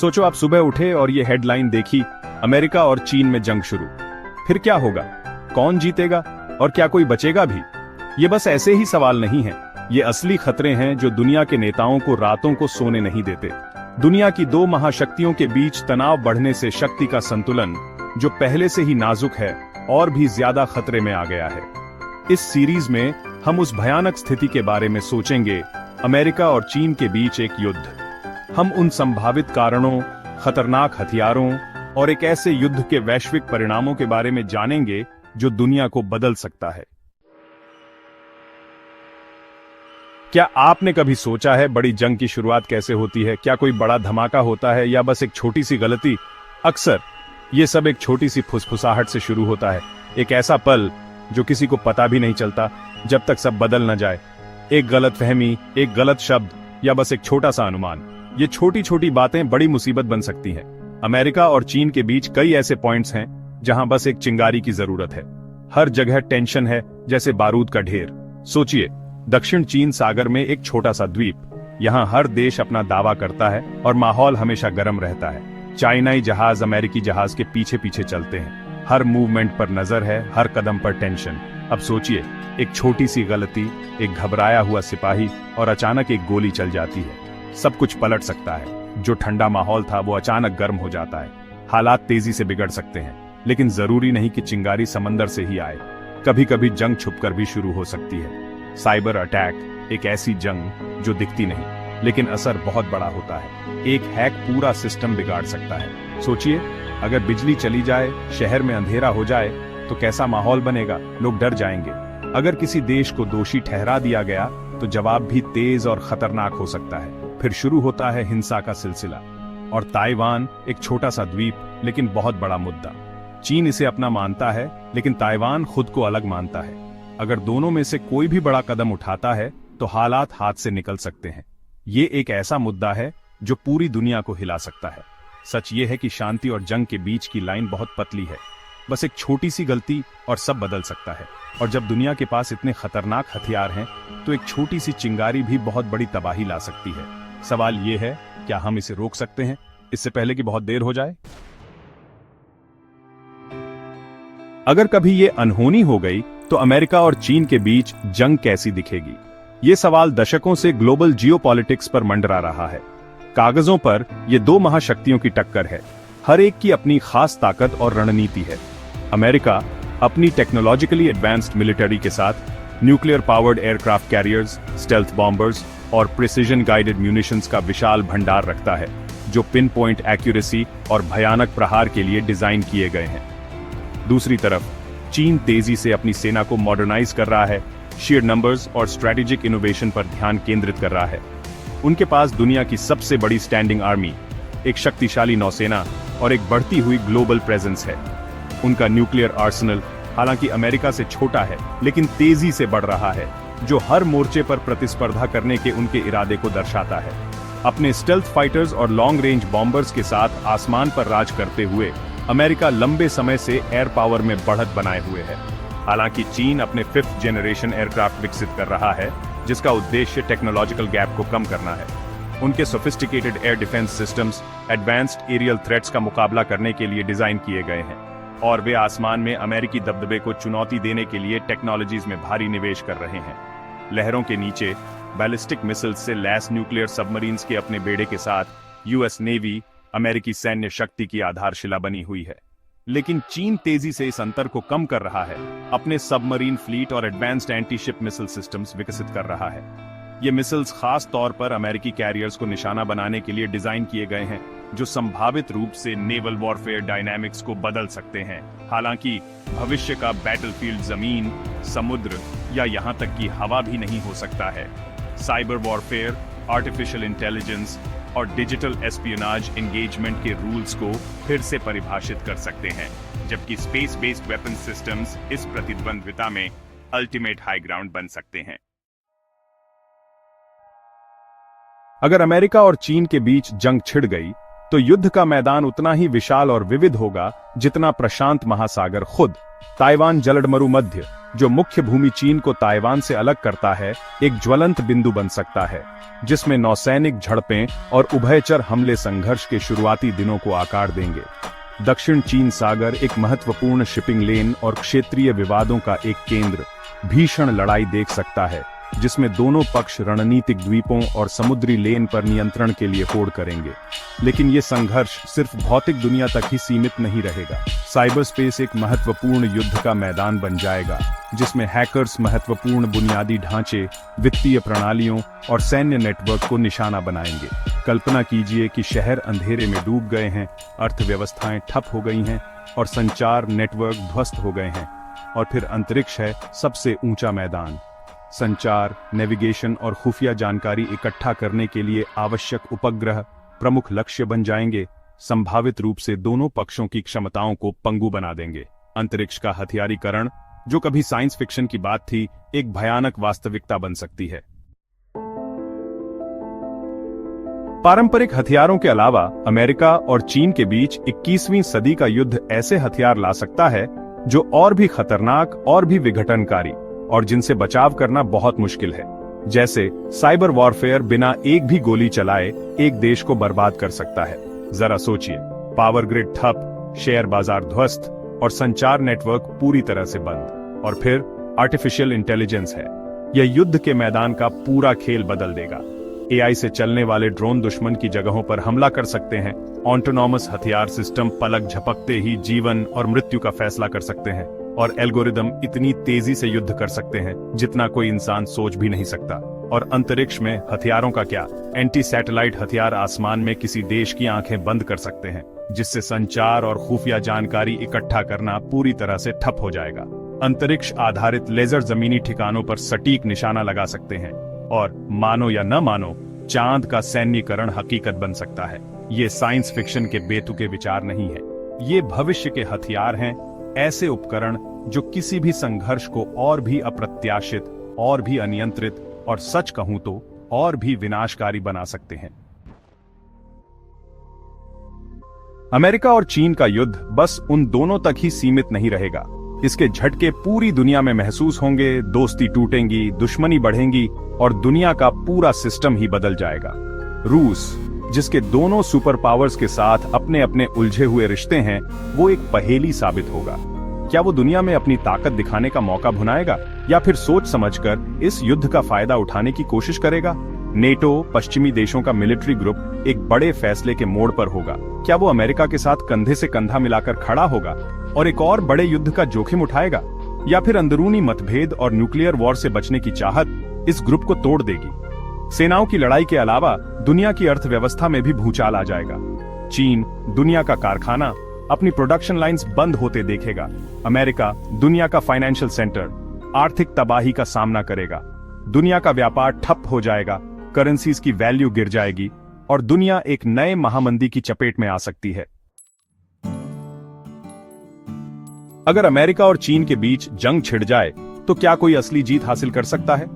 सोचो आप सुबह उठे और ये हेडलाइन देखी, अमेरिका और चीन में जंग शुरू। फिर क्या होगा? कौन जीतेगा और क्या कोई बचेगा भी? ये बस ऐसे ही सवाल नहीं हैं, ये असली खतरे हैं जो दुनिया के नेताओं को रातों को सोने नहीं देते। दुनिया की दो महाशक्तियों के बीच तनाव बढ़ने से शक्ति का संतुलन, जो पहले से ही नाजुक है, और भी ज्यादा खतरे में आ गया है। इस सीरीज में हम उस भयानक स्थिति के बारे में सोचेंगे, अमेरिका और चीन के बीच एक युद्ध। हम उन संभावित कारणों, खतरनाक हथियारों और एक ऐसे युद्ध के वैश्विक परिणामों के बारे में जानेंगे जो दुनिया को बदल सकता है। क्या आपने कभी सोचा है बड़ी जंग की शुरुआत कैसे होती है? क्या कोई बड़ा धमाका होता है या बस एक छोटी सी गलती? अक्सर ये सब एक छोटी सी फुसफुसाहट से शुरू होता है, एक ऐसा पल जो किसी को पता भी नहीं चलता जब तक सब बदल न जाए। एक गलतफहमी, एक गलत शब्द या बस एक छोटा सा अनुमान, ये छोटी छोटी बातें बड़ी मुसीबत बन सकती हैं। अमेरिका और चीन के बीच कई ऐसे पॉइंट्स हैं जहां बस एक चिंगारी की जरूरत है। हर जगह टेंशन है, जैसे बारूद का ढेर। सोचिए, दक्षिण चीन सागर में एक छोटा सा द्वीप। यहाँ हर देश अपना दावा करता है और माहौल हमेशा गर्म रहता है। चाइनाई जहाज अमेरिकी जहाज के पीछे पीछे चलते हैं, हर मूवमेंट पर नजर है, हर कदम पर टेंशन। अब सोचिए, एक छोटी सी गलती, एक घबराया हुआ सिपाही और अचानक एक गोली चल जाती है। सब कुछ पलट सकता है। जो ठंडा माहौल था वो अचानक गर्म हो जाता है। हालात तेजी से बिगड़ सकते हैं, लेकिन जरूरी नहीं कि चिंगारी समंदर से ही आए। कभी कभी जंग छुपकर भी शुरू हो सकती है। साइबर अटैक, एक ऐसी जंग जो दिखती नहीं लेकिन असर बहुत बड़ा होता है। एक हैक पूरा सिस्टम बिगाड़ सकता है। सोचिए, अगर बिजली चली जाए, शहर में अंधेरा हो जाए, तो कैसा माहौल बनेगा? लोग डर जाएंगे। अगर किसी देश को दोषी ठहरा दिया गया तो जवाब भी तेज और खतरनाक हो सकता है। फिर शुरू होता है हिंसा का सिलसिला। और ताइवान एक छोटा सा द्वीप, लेकिन बहुत बड़ा मुद्दा। चीन इसे अपना मानता है, लेकिन ताइवान खुद को अलग मानता है। अगर दोनों में से कोई भी बड़ा कदम उठाता है तो हालात हाथ से निकल सकते हैं। ये एक ऐसा मुद्दा है जो पूरी दुनिया को हिला सकता है। सच ये है कि शांति और जंग के बीच की लाइन बहुत पतली है। बस एक छोटी सी गलती और सब बदल सकता है। और जब दुनिया के पास इतने खतरनाक हथियार हैं, तो एक छोटी सी चिंगारी भी बहुत बड़ी तबाही ला सकती है। सवाल ये है, क्या हम इसे रोक सकते हैं इससे पहले कि बहुत देर हो जाए? अगर कभी ये अनहोनी हो गई तो अमेरिका और चीन के बीच जंग कैसी दिखेगी? ये सवाल दशकों से ग्लोबल जियोपॉलिटिक्स पर मंडरा रहा है। कागजों पर ये दो महाशक्तियों की टक्कर है। हर एक की अपनी खास ताकत और रणनीति है। अमेरिका अपनी टेक्नोलॉजिकली एडवांस्ड मिलिट्री के साथ nuclear powered aircraft carriers, stealth bombers और प्रिसिजन गाइडेड म्यूनिशंस का विशाल भंडार रखता है, जो पिन पॉइंट एक्यूरेसी और भयानक प्रहार के लिए डिजाइन किए गए हैं। दूसरी तरफ चीन तेजी से अपनी सेना को मॉडर्नाइज कर रहा है, शेयर नंबर्स और स्ट्रेटेजिक इनोवेशन पर ध्यान केंद्रित कर रहा है। उनके पास दुनिया की सबसे बड़ी स्टैंडिंग आर्मी, एक शक्तिशाली नौसेना और एक बढ़ती हुई ग्लोबल प्रेजेंस है। उनका न्यूक्लियर आर्सेनल हालांकि अमेरिका से छोटा है, लेकिन तेजी से बढ़ रहा है, जो हर मोर्चे पर प्रतिस्पर्धा करने के उनके इरादे को दर्शाता है। अपने स्टेल्थ फाइटर्स और लॉन्ग रेंज बॉम्बर्स के साथ आसमान पर राज करते हुए अमेरिका लंबे समय से एयर पावर में बढ़त बनाए हुए है। हालांकि चीन अपने 5th जनरेशन एयरक्राफ्ट विकसित कर रहा है, जिसका उद्देश्य टेक्नोलॉजिकल गैप को कम करना है। उनके sophisticated air defence systems advanced aerial threats का मुकाबला करने के लिए डिजाइन किए गए हैं, और वे आसमान में अमेरिकी दबदबे को चुनौती देने के लिए टेक्नोलॉजीज में भारी निवेश कर रहे हैं। लहरों के नीचे बैलिस्टिक मिसाइल्स से लैस न्यूक्लियर सबमरीन्स के अपने बेड़े के साथ यूएस नेवी अमेरिकी सैन्य शक्ति की आधारशिला बनी हुई है। लेकिन चीन तेजी से इस अंतर को कम कर रहा है, अपने सबमरीन फ्लीट और एडवांस्ड एंटी-शिप मिसाइल सिस्टम्स विकसित कर रहा है। ये मिसाइल्स खास तौर पर अमेरिकी कैरियर्स को निशाना बनाने के लिए डिजाइन किए गए हैं, जो संभावित रूप से नेवल वॉरफेयर डायनामिक्स को बदल सकते हैं। हालांकि भविष्य का बैटलफील्ड जमीन, समुद्र या यहां तक कि हवा भी नहीं हो सकता है। साइबर वॉरफेयर, आर्टिफिशियल इंटेलिजेंस और डिजिटल एस्पियोनाज एंगेजमेंट के रूल्स को फिर से परिभाषित कर सकते हैं, जबकि स्पेस बेस्ड वेपन सिस्टम्स इस प्रतिद्वंद्विता में अल्टीमेट हाई ग्राउंड बन सकते हैं। अगर अमेरिका और चीन के बीच जंग छिड़ गई तो युद्ध का मैदान उतना ही विशाल और विविध होगा जितना प्रशांत महासागर खुद। ताइवान जलडमरु मध्य, जो मुख्य भूमि चीन को ताइवान से अलग करता है, एक ज्वलंत बिंदु बन सकता है, जिसमें नौसैनिक झड़पें और उभयचर हमले संघर्ष के शुरुआती दिनों को आकार देंगे। दक्षिण चीन सागर एक महत्वपूर्ण शिपिंग लेन और क्षेत्रीय विवादों का एक केंद्र भीषण लड़ाई देख सकता है, जिसमें दोनों पक्ष रणनीतिक द्वीपों और समुद्री लेन पर नियंत्रण के लिए होड़ करेंगे। लेकिन ये संघर्ष सिर्फ भौतिक दुनिया तक ही सीमित नहीं रहेगा। साइबर स्पेस एक महत्वपूर्ण युद्ध का मैदान बन जाएगा, जिसमें हैकर्स महत्वपूर्ण बुनियादी ढांचे, वित्तीय प्रणालियों और सैन्य नेटवर्क को निशाना बनाएंगे। कल्पना कीजिए कि शहर अंधेरे में डूब गए हैं, अर्थव्यवस्थाएं ठप हो गई हैं और संचार नेटवर्क ध्वस्त हो गए हैं। और फिर अंतरिक्ष है सबसे ऊंचा मैदान। संचार, नेविगेशन और खुफिया जानकारी इकट्ठा करने के लिए आवश्यक उपग्रह प्रमुख लक्ष्य बन जाएंगे, संभावित रूप से दोनों पक्षों की क्षमताओं को पंगु बना देंगे। अंतरिक्ष का हथियारीकरण, जो कभी साइंस फिक्शन की बात थी, एक भयानक वास्तविकता बन सकती है। पारंपरिक हथियारों के अलावा अमेरिका और चीन के बीच 21वीं सदी का युद्ध ऐसे हथियार ला सकता है जो और भी खतरनाक और भी विघटनकारी और जिनसे बचाव करना बहुत मुश्किल है। जैसे साइबर वॉरफेयर बिना एक भी गोली चलाए एक देश को बर्बाद कर सकता है। जरा सोचिए, पावर ग्रिड ठप, शेयर बाजार ध्वस्त और संचार नेटवर्क पूरी तरह से बंद। और फिर आर्टिफिशियल इंटेलिजेंस है, यह युद्ध के मैदान का पूरा खेल बदल देगा। एआई से चलने वाले ड्रोन दुश्मन की जगहों पर हमला कर सकते हैं। ऑटोनॉमस हथियार सिस्टम पलक झपकते ही जीवन और मृत्यु का फैसला कर सकते हैं। और एल्गोरिदम इतनी तेजी से युद्ध कर सकते हैं जितना कोई इंसान सोच भी नहीं सकता। और अंतरिक्ष में हथियारों का क्या, एंटी सैटेलाइट हथियार आसमान में किसी देश की आंखें बंद कर सकते हैं, जिससे संचार और खुफिया जानकारी इकट्ठा करना पूरी तरह से ठप हो जाएगा। अंतरिक्ष आधारित लेजर जमीनी ठिकानों पर सटीक निशाना लगा सकते हैं और मानो या न मानो, चांद का सैन्यीकरण हकीकत बन सकता है। ये साइंस फिक्शन के बेतुके विचार नहीं है, ये भविष्य के हथियार हैं, ऐसे उपकरण जो किसी भी संघर्ष को और भी अप्रत्याशित, और भी अनियंत्रित और सच कहूं तो और भी विनाशकारी बना सकते हैं। अमेरिका और चीन का युद्ध बस उन दोनों तक ही सीमित नहीं रहेगा। इसके झटके पूरी दुनिया में महसूस होंगे, दोस्ती टूटेंगी, दुश्मनी बढ़ेंगी और दुनिया का पूरा सिस्टम ही बदल जाएगा। रूस, जिसके दोनों सुपर पावर्स के साथ अपने अपने उलझे हुए रिश्ते हैं, वो एक पहेली साबित होगा। क्या वो दुनिया में अपनी ताकत दिखाने का मौका भुनाएगा या फिर सोच समझकर इस युद्ध का फायदा उठाने की कोशिश करेगा? नेटो, पश्चिमी देशों का मिलिट्री ग्रुप एक बड़े फैसले के मोड़ पर होगा। क्या वो अमेरिका के साथ कंधे से कंधा मिलाकर खड़ा होगा और एक और बड़े युद्ध का जोखिम उठाएगा? या फिर अंदरूनी मतभेद और न्यूक्लियर वॉर से बचने की चाहत इस ग्रुप को तोड़ देगी? सेनाओं की लड़ाई के अलावा दुनिया की अर्थव्यवस्था में भी भूचाल आ जाएगा। चीन दुनिया का कारखाना, अपनी प्रोडक्शन लाइंस बंद होते देखेगा। अमेरिका दुनिया का फाइनेंशियल सेंटर, आर्थिक तबाही का सामना करेगा। दुनिया का व्यापार ठप हो जाएगा, करेंसीज की वैल्यू गिर जाएगी और दुनिया एक नए महामंदी की चपेट में आ सकती है। अगर अमेरिका और चीन के बीच जंग छिड़ जाए तो क्या कोई असली जीत हासिल कर सकता है?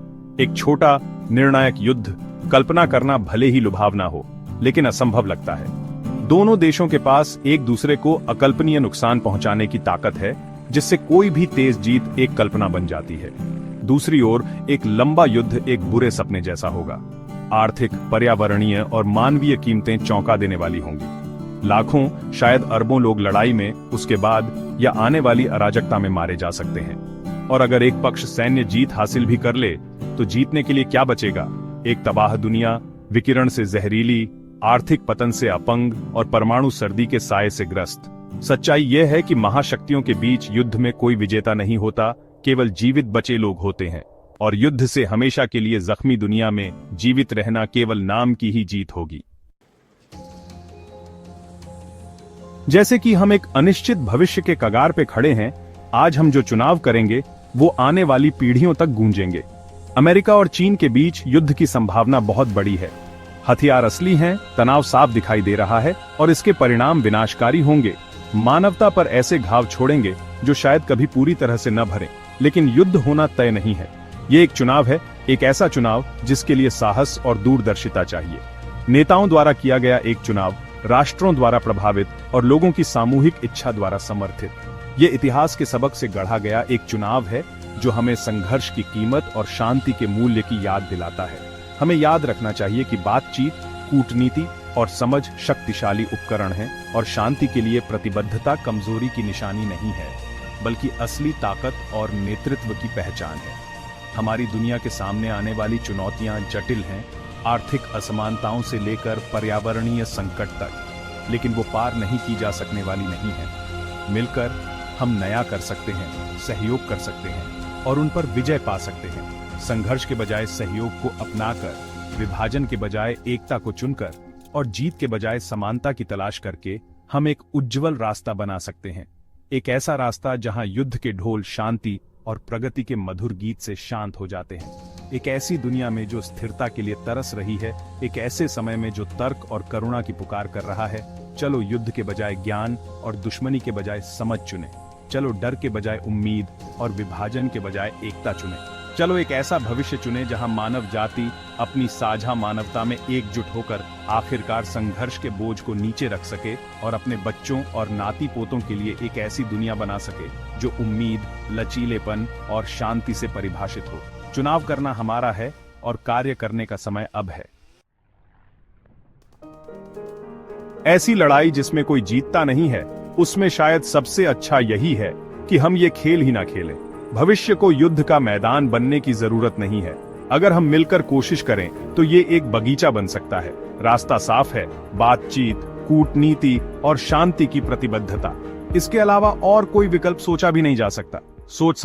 एक छोटा निर्णायक युद्ध कल्पना करना भले ही लुभावना हो, लेकिन असंभव लगता है। दोनों देशों के पास एक दूसरे को अकल्पनीय नुकसान पहुंचाने की ताकत है, जिससे कोई भी तेज जीत एक कल्पना बन जाती है। दूसरी ओर एक लंबा युद्ध एक बुरे सपने जैसा होगा। आर्थिक, पर्यावरणीय और मानवीय कीमतें चौंका देने वाली होंगी। लाखों, शायद अरबों लोग लड़ाई में, उसके बाद या आने वाली अराजकता में मारे जा सकते हैं। और अगर एक पक्ष सैन्य जीत हासिल भी कर ले तो जीतने के लिए क्या बचेगा? एक तबाह दुनिया, विकिरण से जहरीली, आर्थिक पतन से अपंग और परमाणु सर्दी के साए से ग्रस्त। सच्चाई यह है कि महाशक्तियों के बीच युद्ध में कोई विजेता नहीं होता, केवल जीवित बचे लोग होते हैं। और युद्ध से हमेशा के लिए जख्मी दुनिया में जीवित रहना केवल नाम की ही जीत होगी। जैसे कि हम एक अनिश्चित भविष्य के कगार पे खड़े हैं, आज हम जो चुनाव करेंगे वो आने वाली पीढ़ियों तक गूंजेंगे। अमेरिका और चीन के बीच युद्ध की संभावना बहुत बड़ी है। हथियार असली हैं, तनाव साफ दिखाई दे रहा है और इसके परिणाम विनाशकारी होंगे। मानवता पर ऐसे घाव छोड़ेंगे जो शायद कभी पूरी तरह से न भरें। लेकिन युद्ध होना तय नहीं है। ये एक चुनाव है, एक ऐसा चुनाव जिसके लिए साहस और दूरदर्शिता चाहिए। नेताओं द्वारा किया गया एक चुनाव राष्ट्रों द्वारा प्रभावित और लोगों की सामूहिक इच्छा द्वारा समर्थित। ये इतिहास के सबक से गढ़ा गया एक चुनाव है जो हमें संघर्ष की कीमत और शांति के मूल्य की याद दिलाता है। हमें याद रखना चाहिए कि बातचीत, कूटनीति और समझ शक्तिशाली उपकरण हैं और शांति के लिए प्रतिबद्धता कमजोरी की निशानी नहीं है, बल्कि असली ताकत और नेतृत्व की पहचान है। हमारी दुनिया के सामने आने वाली चुनौतियां जटिल हैं, आर्थिक असमानताओं से लेकर पर्यावरणीय संकट तक, लेकिन वो पार नहीं की जा सकने वाली नहीं है। मिलकर हम नया कर सकते हैं, सहयोग कर सकते हैं और उन पर विजय पा सकते हैं। संघर्ष के बजाय सहयोग को अपनाकर, विभाजन के बजाय एकता को चुनकर और जीत के बजाय समानता की तलाश करके हम एक उज्जवल रास्ता बना सकते हैं। एक ऐसा रास्ता जहां युद्ध के ढोल शांति और प्रगति के मधुर गीत से शांत हो जाते हैं। एक ऐसी दुनिया में जो स्थिरता के लिए तरस रही है, एक ऐसे समय में जो तर्क और करुणा की पुकार कर रहा है। चलो युद्ध के बजाय ज्ञान और दुश्मनी के बजाय समझ चुने। चलो डर के बजाय उम्मीद और विभाजन के बजाय एकता चुने। चलो एक ऐसा भविष्य चुने जहां मानव जाति अपनी साझा मानवता में एकजुट होकर आखिरकार संघर्ष के बोझ को नीचे रख सके और अपने बच्चों और नाती पोतों के लिए एक ऐसी दुनिया बना सके जो उम्मीद, लचीलेपन और शांति से परिभाषित हो। चुनाव करना हमारा है और कार्य करने का समय अब है। ऐसी लड़ाई जिसमें कोई जीतता नहीं है, उसमें शायद सबसे अच्छा यही है कि हम ये खेल ही ना खेलें। भविष्य को युद्ध का मैदान बनने की जरूरत नहीं है। अगर हम मिलकर कोशिश करें तो ये एक बगीचा बन सकता है। रास्ता साफ है, बातचीत, कूटनीति और शांति की प्रतिबद्धता। इसके अलावा और कोई विकल्प सोचा भी नहीं जा सकता। सोच